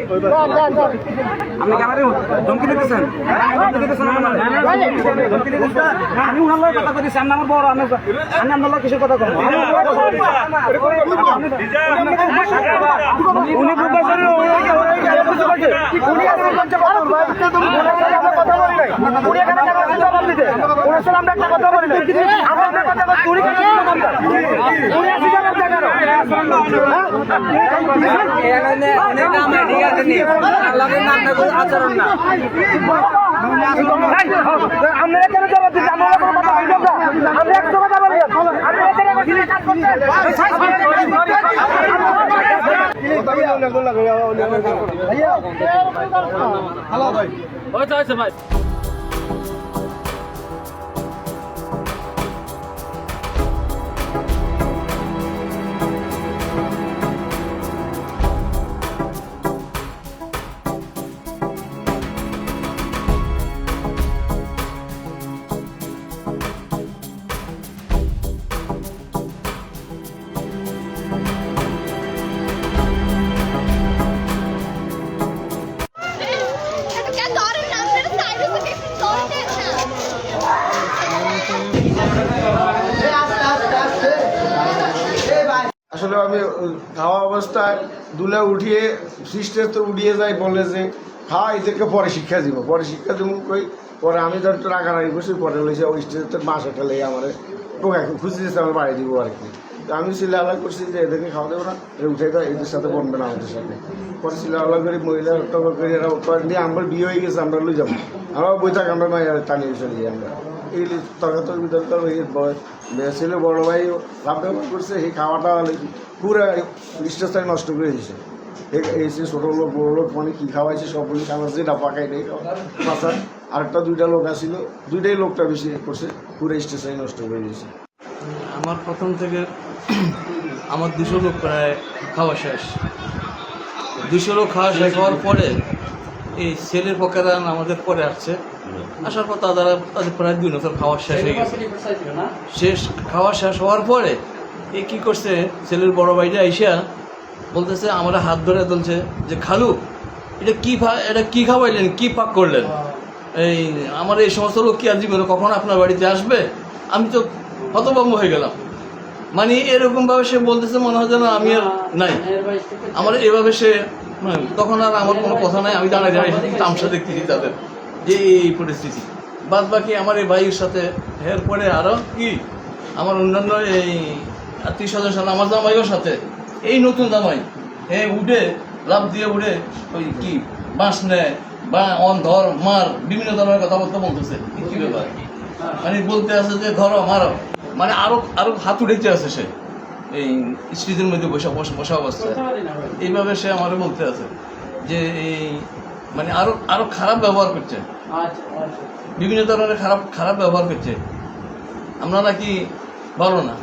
আপনি কি আমারে ধমকি দিতেছেন? আমি উনার লগে কথা কইতেছি, আমি আমার বড়, আমি আপনার লগে কিসের কথা কই? উনি বুঝতেছেন উনি আমার কাছে কথা বলবে, কথা বলবে, উনি এখানে জবাব দিতে ওনার সাথে আমরা একটা কথা বলি না, আমরা একটা কথা বলি, উনি কেন উনি আসি জবাব দেয় কেন? আচরণ না আমরা কেন জবাব দিচ্ছি? আমরা কথা বলি না, আমরা একটা কথা বলি ভাই। আসলে আমি খাওয়া অবস্থায় দুলে উঠিয়ে সিস্টের তো উঠিয়ে যাই, বলে যে খাওয়া এদেরকে পরে শিক্ষা দিব, কই পরে আমি ধর একটু রাগারাগি করছি, পরে বলেছি ওই স্টেজের মাসে ঠেলে আমার টোকা খুঁজে দিচ্ছে, আমার বাড়ি দিব আর কি। তো আমি চিল্লা করছি যে এদেরকে খাওয়া দেবো না, উঠে দাও, এদের সাথে বনবে না আমাদের সাথে। পরে চিল্লা করি, মহিলা টকা করি, এরা দিয়ে আমার বিয়ে হয়ে গেছে, আমরা লই যাবো, আমরা বই থাক, আমরা টানিয়ে চলে যাই। আমরা এই তর্কাতর্কি ছেলে বড় ভাই লাভ ব্যবহার করছে, এই খাওয়াটা পুরো স্টেজটাই নষ্ট করে দিয়েছে। এসে ছোটো লোক বড়ো লোক মানে কী খাওয়াইছে সব বলি খাওয়া, যেটা পাকাই নেই খাওয়া। আরেকটা দুইটা লোক আসছিল, দুইটাই লোকটা বেশি করছে, পুরো স্টেজটাই নষ্ট করে দিয়েছে। আমার প্রথম থেকে আমার 200 লোক প্রায় খাওয়া শেষ। 200 লোক খাওয়া শেষ হওয়ার পরে এই ছেলের পক্ষেরা আমাদের পরে আসছে, আসার পর তাদের প্রায় 2 বছর খাওয়া শেষ হয়ে গেছে। খাওয়া শেষ হওয়ার পরে এই কী করছে, ছেলের বড় ভাইটা আইসা বলতেছে, আমরা হাত ধরে বলছে যে খালু এটা কি খাওয়াইলেন, কি পাক করলেন, এই আমার এই সমস্ত লোক কি আর জীবনে কখন আপনার বাড়িতে আসবে? আমি তো হতভম্ব হয়ে গেলাম। মানে এরকমভাবে সে বলতেছে, মনে হয় যেন আমি আর নাই। আমার এভাবে সে তখন আর আমার কোনো কথা নাই, আমি দাঁড়ায় তামসা দেখতেছি তাদের যে এই পরিস্থিতি। বাদ বাকি আমার এই ভাইয়ের সাথে এরপরে আরও কি আমার অন্যান্য এই আত্মীয় স্বজন সাথে, আমার জামাইয়ের সাথে এই নতুন জামাই উঠে লাভ দিয়ে উঠে ওই কি বাঁশ নেয় বা ধর মার বিভিন্ন ধরনের কথাবার্তা বলতেছে। কি ব্যাপার? মানে বলতে আছে যে ধরো মারো, মানে আরো হাত উঠেছে আছে সে এই স্টেজের মধ্যে বসা অবস্থায়। এইভাবে সে আমারও বলতে আছে যে এই মানে আরো খারাপ ব্যবহার করছে, বিভিন্ন ধরনের খারাপ ব্যবহার করছে। আমরা নাকি ভালো না,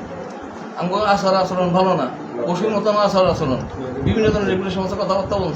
আমাকে আচার আচরণ ভালো না, পশুর মতন আচার আচরণ, বিভিন্ন ধরনের এগুলো সমস্ত কথাবার্তা বলছে।